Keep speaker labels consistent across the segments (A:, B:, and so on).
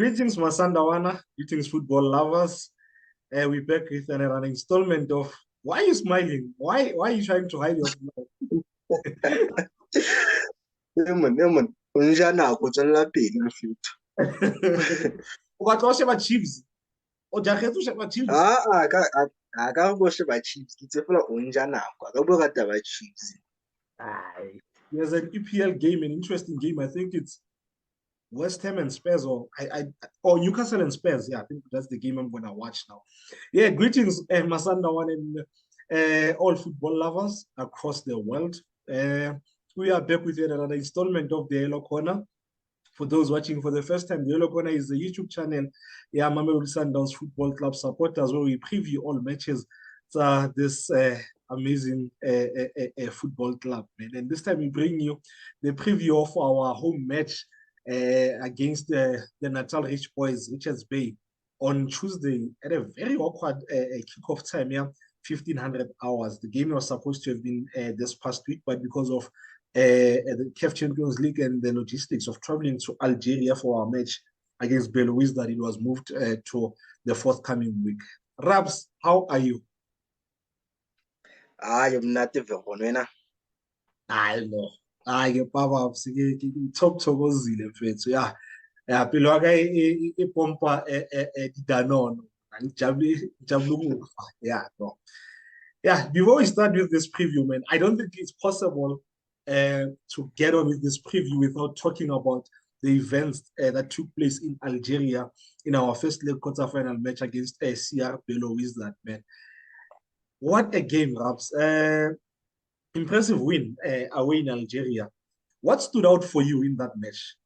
A: Greetings, Masandawana. Greetings, football lovers. We're back with another installment of. Why are you smiling? Why are you trying to hide your smile?
B: Lemon, unjana go tswella pele le future.
A: O batla o sheba Chiefs. O jagetse o sheba Chiefs.
B: A ka go sheba Chiefs ke tsefela unjana kwa ka bo rata ba Chiefs.
A: Aye. There's an EPL game, an interesting game. I think it's West Ham and Spurs, or Newcastle and Spurs. Yeah, I think that's the game I'm gonna watch now. Yeah, greetings, Masandawan and all football lovers across the world. We are back with yet another installment of the Yellow Corner. For those watching for the first time, the Yellow Corner is the YouTube channel, yeah, Mamelodi Sundowns Football Club supporters, where we preview all matches. This amazing football club, man. And this time we bring you the preview of our home match against the Natal Rich Boys, Richards Bay, on Tuesday at a very awkward kickoff time, yeah, 1500 hours. The game was supposed to have been this past week, but because of the CAF Champions League and the logistics of traveling to Algeria for our match against Belouiz, that it was moved to the forthcoming week. Rabs, how are you?
B: I'm not even wena.
A: I know. Ke papa top thokozile mfethu ya phela waka ipompa didanono ngijabula ukufa yeah no yeah. Before we start with this preview, man, I don't think it's possible to get on with this preview without talking about the events that took place in Algeria in our first leg quarterfinal match against CR Belouiz. That man, what a game, Raps. Impressive win away in Algeria. What stood out for you in that match?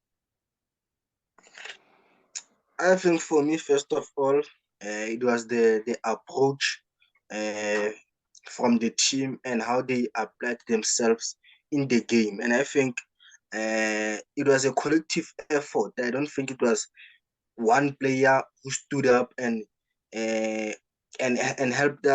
B: I think for me, first of all, it was the approach from the team and how they applied themselves in the game. And I think it was a collective effort. I don't think it was one player who stood up and helped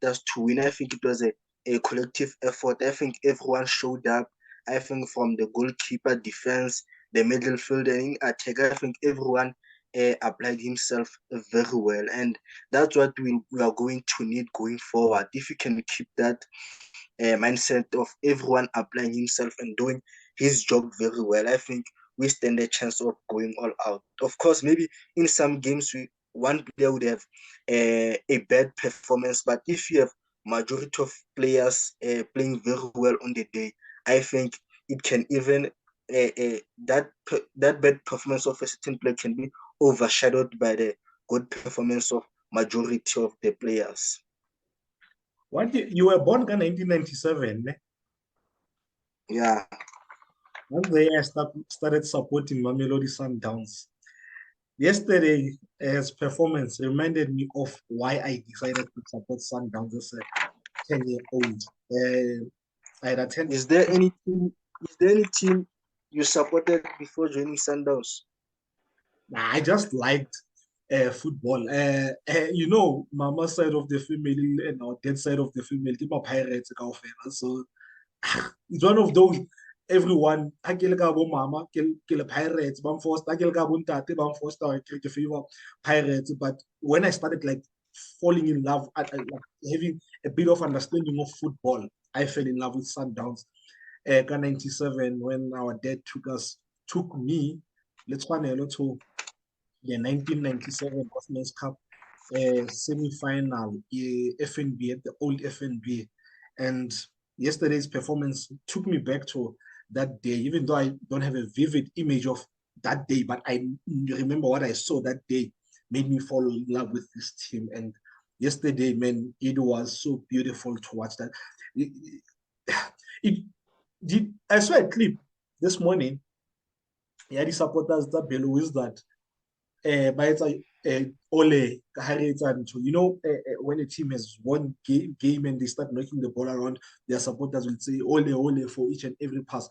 B: us to win. I think it was a collective effort. I think everyone showed up. I think from the goalkeeper, defense, the midfield, and attack, I think everyone applied himself very well, and that's what we are going to need going forward. If you can keep that mindset of everyone applying himself and doing his job very well, I think we stand a chance of going all out. Of course, maybe in some games one player would have a bad performance, but if you have majority of players playing very well on the day, I think it can even that bad performance of a certain player can be overshadowed by the good performance of majority of the players.
A: You were born in 1997, eh?
B: Yeah.
A: One day I started supporting Mamelodi Sundowns. Yesterday, his performance reminded me of why I decided to support Sundowns as a 10-year-old. I had attended.
B: Is there any team you supported before joining Sundowns?
A: I just liked football. Mama's side of the family and our dad's side of the family, keep up Pirates. So it's one of those. Everyone, I kill mama, kill Pirates, bam forced, I kill ntate, bam forced, I kill favor Pirates. But when I started like falling in love, having a bit of understanding of football, I fell in love with Sundowns. 97, when our dad took me, let's find a lot to the 1997 Women's Cup semi-final, FNB at the old FNB, and yesterday's performance took me back to that day, even though I don't have a vivid image of that day, but I remember what I saw that day made me fall in love with this team. And yesterday, man, it was so beautiful to watch that. I saw a clip this morning. Yeah, the supporters that Belouiz that but it's like Ole, when a team has won game and they start knocking the ball around, their supporters will say Ole for each and every pass.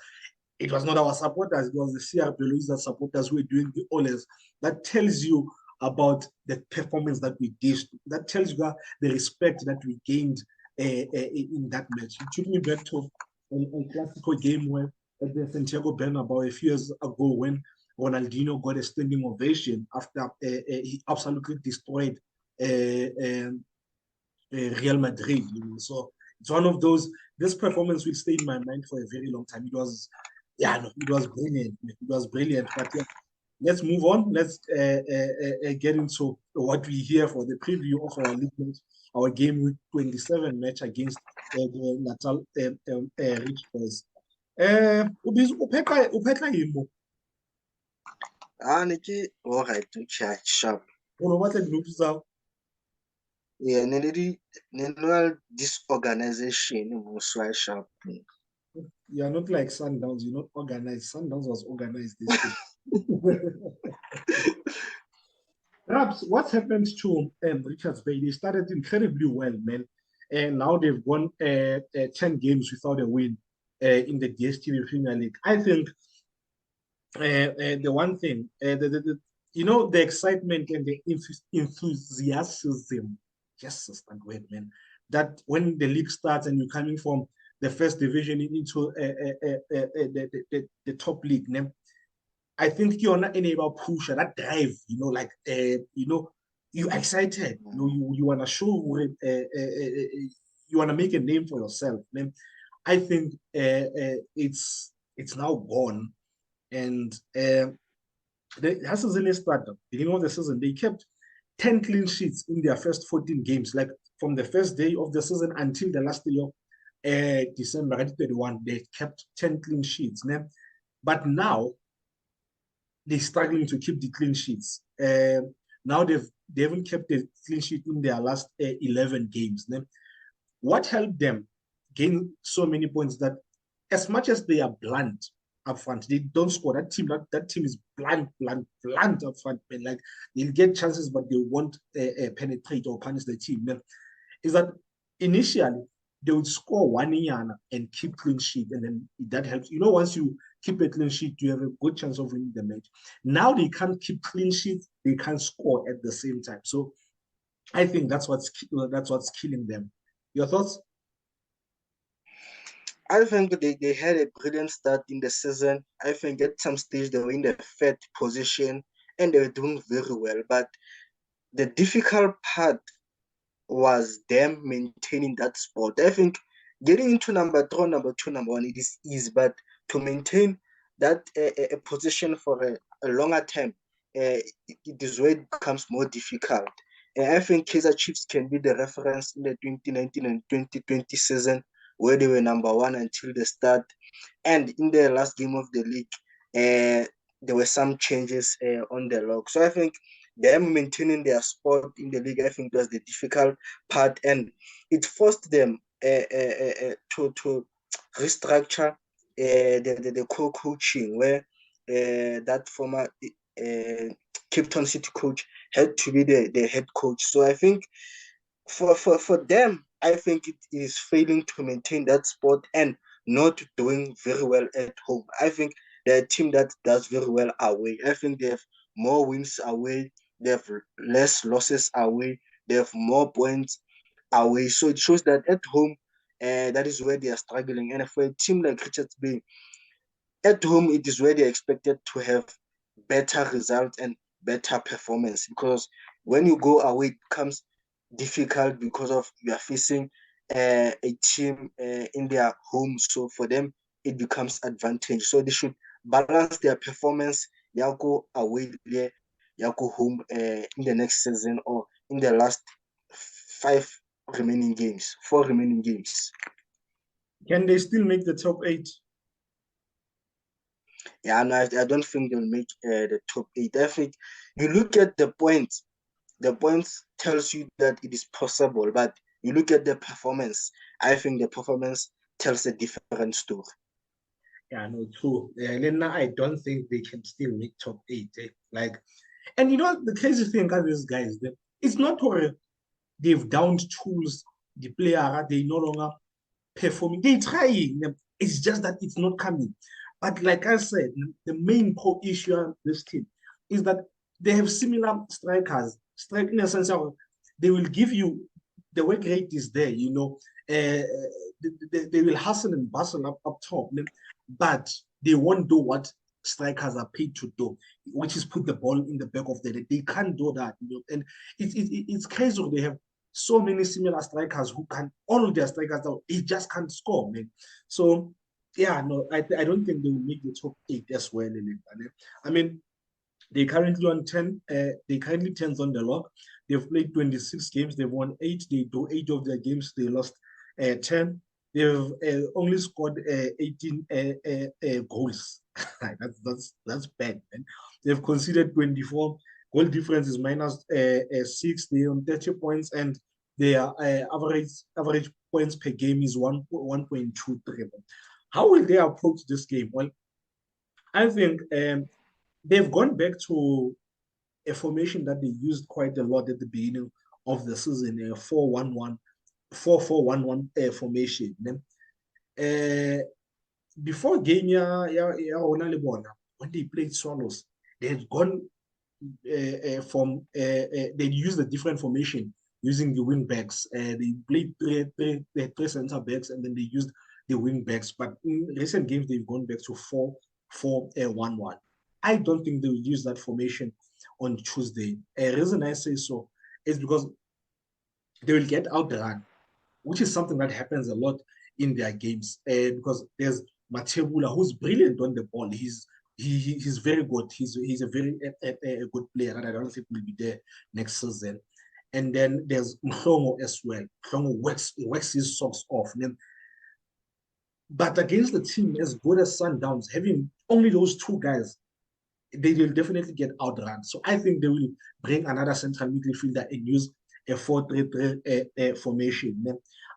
A: It was not our supporters, it was the CR Belouiz that supporters who were doing the Oles. That tells you about the performance that we did. That tells you the respect that we gained in that match. It took me back to a classical game where at the Santiago Bernabeu a few years ago when Ronaldinho got a standing ovation after he absolutely destroyed Real Madrid. So it's one of those. This performance will stay in my mind for a very long time. It was, yeah, no, it was brilliant. It was brilliant. But yeah, let's move on. Let's get into what we hear for the preview of our league match, our game week 27 match against the Natal Rich Boys. Uphetha yimo.
B: All right, to chat sharp.
A: Ono batla di-note tsa
B: Yeah, disorganization was so sharp.
A: You are not like Sundowns. You're not organized. Sundowns was organized this thing. Perhaps what's happened to Richards Bay? They started incredibly well, man, and now they've won 10 games without a win in the DStv Premier League. I think the one thing, the excitement and the enthusiasm, just a stand word, man, that when the league starts and you're coming from the first division into the top league, I think you're not able to push that drive, like, you're excited, you want to show, you want to make a name for yourself, man. I think it's now gone. And the season is started. Beginning of the season, they kept 10 clean sheets in their first 14 games, like from the first day of the season until the last day of December 31. They kept 10 clean sheets. But now they're struggling to keep the clean sheets. Now they haven't kept the clean sheet in their last 11 games. What helped them gain so many points that as much as they are blunt up front, they don't score. That team is blunt up front. Man. Like they'll get chances, but they won't penetrate or punish the team. Man. Is that initially they would score one yana and keep clean sheet, and then that helps. Once you keep a clean sheet, you have a good chance of winning the match. Now they can't keep clean sheets, they can't score at the same time. So I think that's what's killing them. Your thoughts?
B: I think they had a brilliant start in the season. I think at some stage they were in the third position and they were doing very well. But the difficult part was them maintaining that spot. I think getting into number 3, number 2, number 1, it is easy, but to maintain that a position for a longer time, it is where it becomes more difficult. And I think Kaizer Chiefs can be the reference in the 2019 and 2020 season, where they were number 1 until the start. And in the last game of the league, there were some changes on the log. So I think them maintaining their spot in the league, I think was the difficult part, and it forced them to restructure the co-coaching, where that former Cape Town City coach had to be the head coach. So I think for them, I think it is failing to maintain that spot and not doing very well at home. I think they're a team that does very well away. I think they have more wins away, they have less losses away, they have more points away. So it shows that at home, that is where they are struggling. And for a team like Richards Bay, at home, it is where they're expected to have better results and better performance, because when you go away, it becomes difficult because of you are facing a team in their home. So for them, it becomes advantage. So they should balance their performance. You go away there, you go home in the next season or in the last 4 remaining games.
A: Can they still make the top 8?
B: Yeah, and I don't think they'll make the top 8. I think you look at the points tells you that it is possible, but you look at the performance, I think the performance tells a different story.
A: Yeah, no, true. Lena, I don't think they can still make top 8. Like, and the crazy thing about these guys, it's not where they've downed tools, the player, they no longer performing. They're trying. It's just that it's not coming. But like I said, the main core issue of this team is that they have similar strikers. Strike in a sense of they will give you the work rate is there, they will hustle and bustle up top, but they won't do what strikers are paid to do, which is put the ball in the back of the net. They can't do that, and it's crazy. They have so many similar strikers who can all of their strikers they just can't score, man. So yeah, no, I don't think they will make the top 8 as well. I mean, they currently on 10. They currently 10th on the log. They've played 26 games. They've won 8. They do 8 of their games. They lost 10. They've only scored 18 goals. That's bad, man. They've conceded 24. Goal difference is minus 6. They're on 30 points, and their average points per game is 1.23. How will they approach this game? Well, I think they've gone back to a formation that they used quite a lot at the beginning of the season, a 4-1-1, 4-4-1-1 formation. Before game when they played Swallows, they had gone they used a different formation using the wing backs. They played three center backs, and then they used the wing backs. But in recent games, they've gone back to 4-4-1-1. I don't think they will use that formation on Tuesday. A reason I say so is because they will get outrun, which is something that happens a lot in their games. Because there's Matebula, who's brilliant on the ball. He's very good. He's a very good player, and I don't think will be there next season. And then there's Mhlongo as well. Mhlongo works his socks off. But against the team as good as Sundowns, having only those two guys, they will definitely get outrun. So I think they will bring another central midfielder and use a 4-3-3 formation.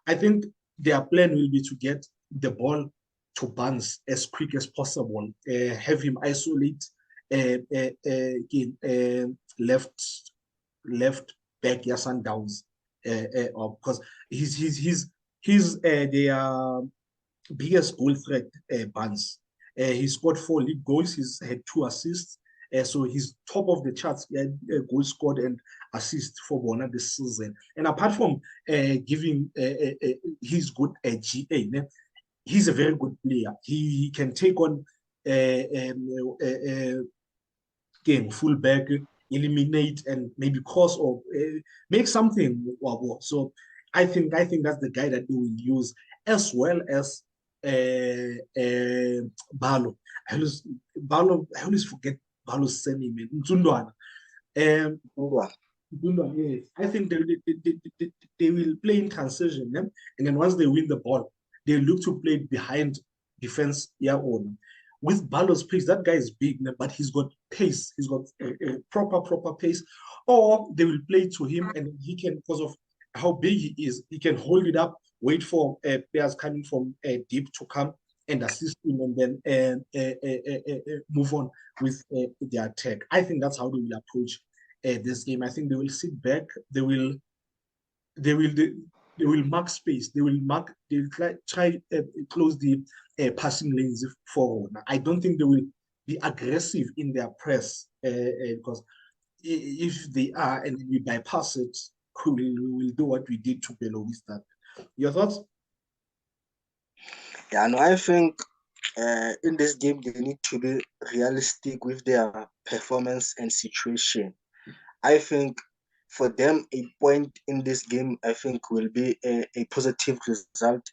A: I think their plan will be to get the ball to Barnes as quick as possible, have him isolate left back Sundowns, because he's their biggest goal threat, Barnes. He scored 4 league goals. He's had 2 assists. So he's top of the charts, goal scored and assist for Bona this season. And apart from giving his good GA, he's a very good player. He can take on game fullback, eliminate and maybe cause or make something. So I think that's the guy that they will use, as well as Balo. I always forget Balo's surname, Mtsundwana. Yes. I think they will play in transition, and then once they win the ball, they look to play behind defense. With Balo's pace, that guy is big, but he's got pace. He's got a proper pace. Or they will play to him, and he can, because of how big he is, he can hold it up, wait for players coming from deep to come and assist him, and then move on with the attack. I think that's how they will approach this game. I think they will sit back. They will mark space. They will try close the passing lanes forward. I don't think they will be aggressive in their press, because if they are and we bypass it, we will do what we did to Belo Vista. Your thoughts?
B: Yeah, no, I think in this game they need to be realistic with their performance and situation. I think for them, a point in this game, I think, will be a positive result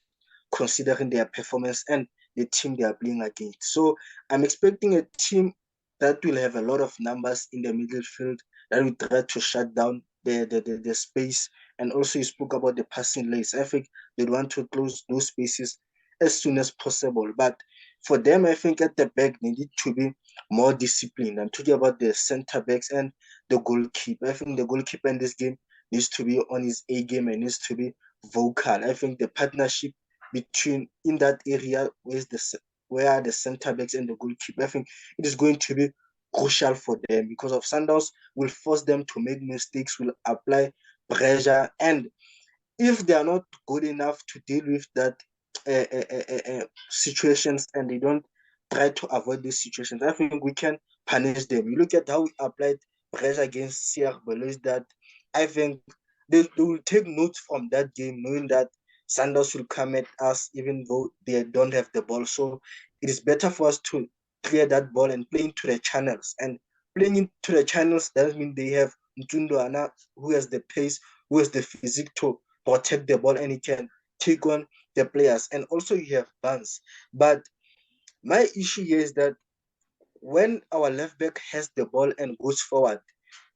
B: considering their performance and the team they are playing against. So I'm expecting a team that will have a lot of numbers in the midfield, that will try to shut down the space. And also you spoke about the passing lanes. I think they want to close those spaces as soon as possible. But for them, I think at the back, they need to be more disciplined. I'm talking about the center backs and the goalkeeper. I think the goalkeeper in this game needs to be on his A game and needs to be vocal. I think the partnership between in that area where are the center backs and the goalkeeper, I think it is going to be crucial for them, because of Sundowns will force them to make mistakes, will apply pressure, and if they are not good enough to deal with that situations, and they don't try to avoid these situations, I think we can punish them. You look at how we applied pressure against CR Belouizdad, that I think they will take notes from that game, knowing that Sanders will come at us even though they don't have the ball. So it is better for us to clear that ball and play into the channels. And playing into the channels doesn't mean they have Ntundwana, who has the pace, who has the physique to protect the ball, and he can take on the players. And also you have Barnes. But my issue here is that when our left back has the ball and goes forward,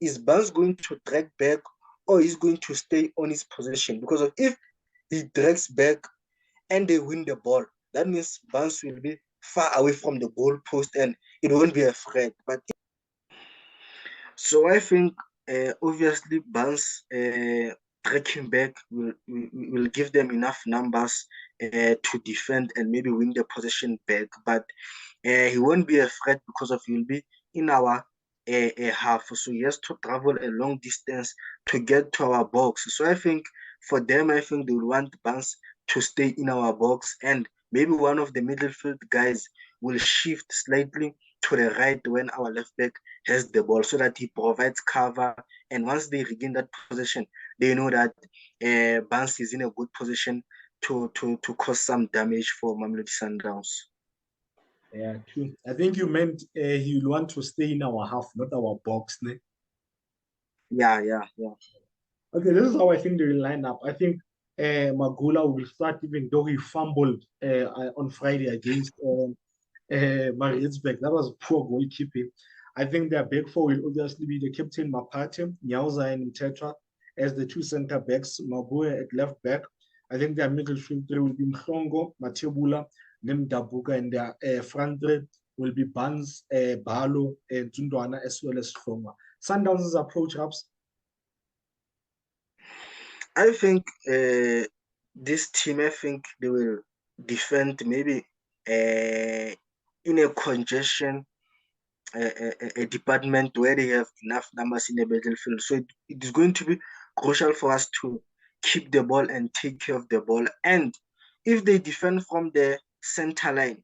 B: is Barnes going to drag back or is going to stay on his position? Because of if he drags back and they win the ball, that means Barnes will be far away from the goal post and it won't be a threat. But so I think obviously Barnes tracking back will give them enough numbers to defend and maybe win the possession back. But he won't be a threat because of he'll be in our half. So he has to travel a long distance to get to our box. So I think for them, I think they will want Barnes to stay in our box and maybe one of the midfield guys will shift slightly to the right when our left back has the ball so that he provides cover. And once they regain that position, they know that Barnes is in a good position to cause some damage for Mamelodi Sundowns.
A: Yeah, true. I think you meant he will want to stay in our half, not our box. Ne?
B: Yeah.
A: Okay, this is how I think they will line up. I think Magula will start, even though he fumbled on Friday against Maritzburg. That was poor goalkeeping. I think their back four will obviously be the captain Mapate, Nyauza, and Tetra as the two center backs, Mabuya at left back. I think their midfield three will be Mhlongo, Matebula, then Dabuka, and their front three will be Bans, Balo, and Zundwana, as well as Hlonga. Sundowns' approach ups.
B: I think this team, I think they will defend maybe in a congestion a department where they have enough numbers in the battlefield. So it is going to be crucial for us to keep the ball and take care of the ball. And if they defend from the center line,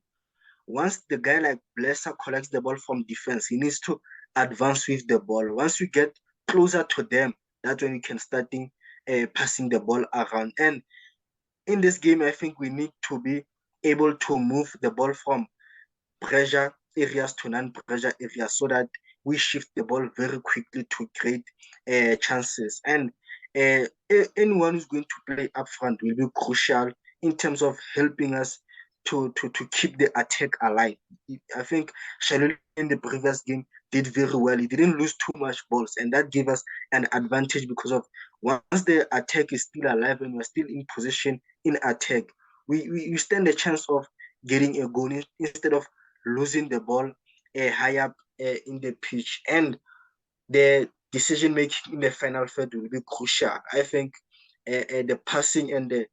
B: once the guy like Blesser collects the ball from defense, he needs to advance with the ball. Once you get closer to them, that's when you can start passing the ball around. And in this game, I think we need to be able to move the ball from pressure areas to non-pressure areas so that we shift the ball very quickly to create chances. And anyone who's going to play up front will be crucial in terms of helping us to keep the attack alive. I think Shalul in the previous game did very well. He didn't lose too much balls, and that gave us an advantage because of once the attack is still alive and we're still in position in attack, we stand a chance of getting a goal instead of losing the ball high up in the pitch. And the decision making in the final third will be crucial. I think the passing and the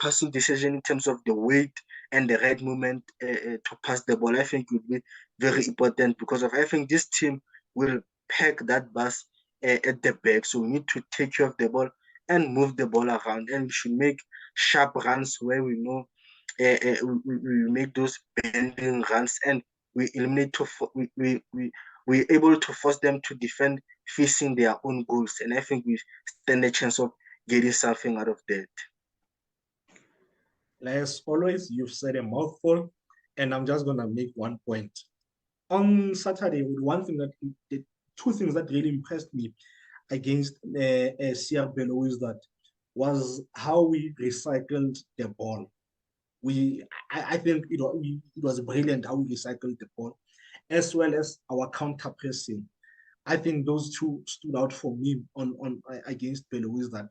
B: passing decision in terms of the weight and the right movement to pass the ball, I think would be very important because of I think this team will pack that bus at the back. So we need to take care of the ball and move the ball around, and we should make sharp runs where we know we make those bending runs and we eliminate to we're able to force them to defend facing their own goals. And I think we stand a chance of getting something out of that.
A: As always, you've said a mouthful, and I'm just gonna make one point. On Saturday, one thing that the two things that really impressed me against CR Bello is that was how we recycled the ball. I think it was brilliant how we recycled the ball, as well as our counter pressing. I think those two stood out for me on against Belarus. That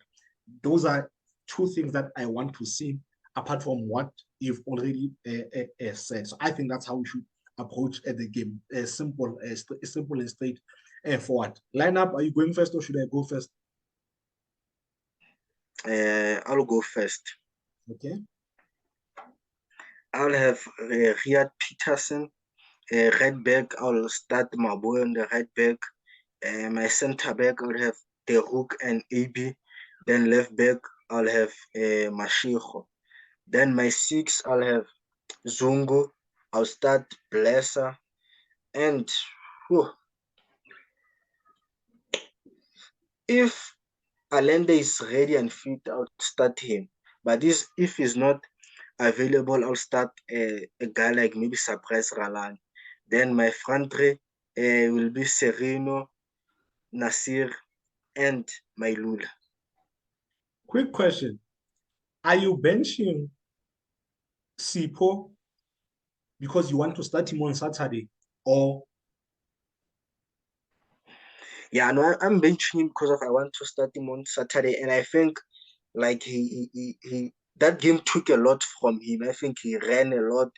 A: those are two things that I want to see apart from what you've already said. So I think that's how we should approach the game. Simple and straight forward. Lineup, are you going first or should I go first?
B: I'll go first.
A: Okay.
B: I'll have Riyad Peterson, right back. I'll start my boy on the right back. My center back, I'll have Teruk and AB. Then left back, I'll have Mashiko. Then my six, I'll have Zungu. I'll start Blesser. And whew, if Allende is ready and fit, I'll start him. But if he's not, available, I'll start a guy like maybe Surprise Ralan. Then my front three will be Sereno, Nasir, and Mailula.
A: Quick question. Are you benching Sipho because you want to start him on Saturday? Or
B: Yeah, no, I'm benching him because I want to start him on Saturday, and I think like he that game took a lot from him. I think he ran a lot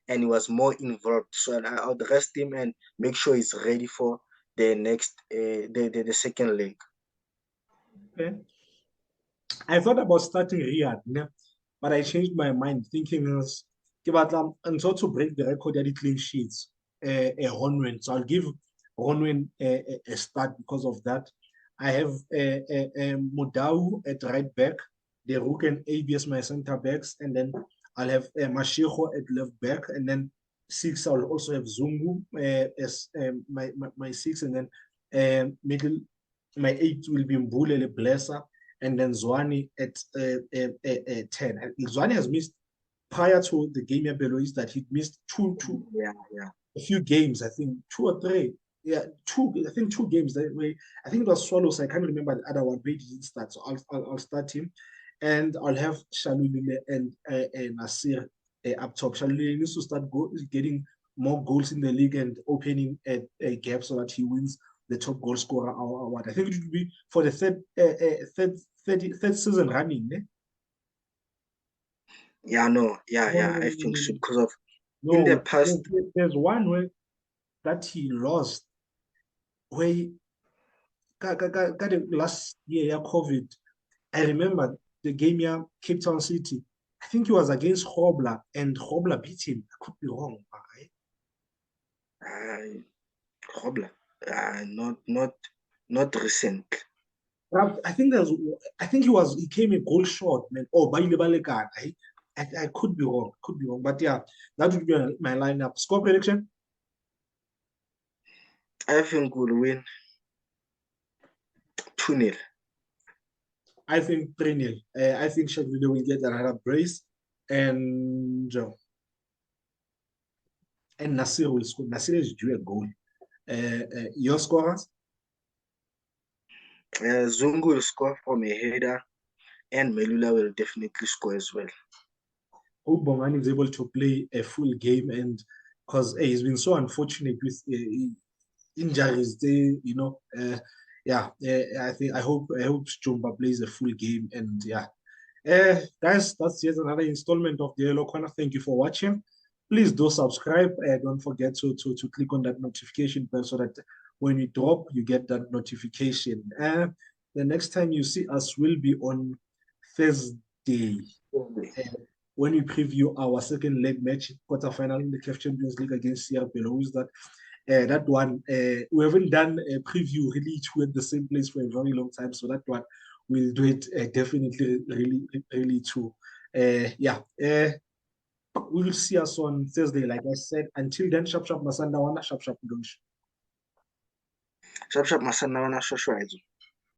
B: and he was more involved. So I would rest him and make sure he's ready for the next the second leg.
A: okay. I thought about starting Riyadh, ne? But I changed my mind, thinking is and so to break the record at the clean sheets, Honwen. So I'll give Honwen a start because of that. I have Modau at right back, the Rook and ABS my center backs, and then I'll have Mashiro at left back, and then six I'll also have Zungu as my six, and then middle my eight will be Mbulele Blesser and then Zwane at 10. And Zwane has missed prior to the game Belois that he missed
B: Yeah.
A: a few games, I think two or three. Yeah, I think two games that way. I think it was Swallows. I can't remember the other one. Maybe he didn't start, so I'll start him, and I'll have Shalulile and Nasir up top. Shalulile needs to start getting more goals in the league and opening a gap so that he wins the top goal scorer award. I think it would be for the third season running. Eh?
B: Yeah, no,
A: No, no,
B: yeah.
A: no,
B: I
A: no,
B: think
A: no,
B: so
A: no.
B: because of in the
A: No,
B: past.
A: there's one way that he lost where last year, yeah, COVID. I remember the game here, Cape Town City. I think he was against Hobla and Hobla beat him. I could be wrong, right?
B: Robler, not recent.
A: But I think he came a goal short, man. Oh, by I could be wrong. Could be wrong. But yeah, that would be my lineup. Score prediction?
B: I think we'll win 2-0.
A: I think 3-0. I think Sheffield will get another brace and Nasir will score. Nasir is due a goal. Your scorers?
B: Zungu will score from a header, and Melula will definitely score as well.
A: Hope Bongani is able to play a full game, and because he's been so unfortunate with injuries, I hope Jumba plays a full game, and yeah, guys, that's yet another installment of the Yellow Corner. Thank you for watching. Please do subscribe and don't forget to click on that notification bell so that when we drop, you get that notification. The next time you see us will be on Thursday when we preview our second leg match, quarterfinal in the CAF Champions League against Sierra Belouizdad. That one, we haven't done a preview really two at the same place for a very long time. So that one, we'll do it definitely really too. We will see us on Thursday, like I said. Until then, sharp sharp masanda wana, sharp sharp lunch.
B: Sharp Masana Shashwazi.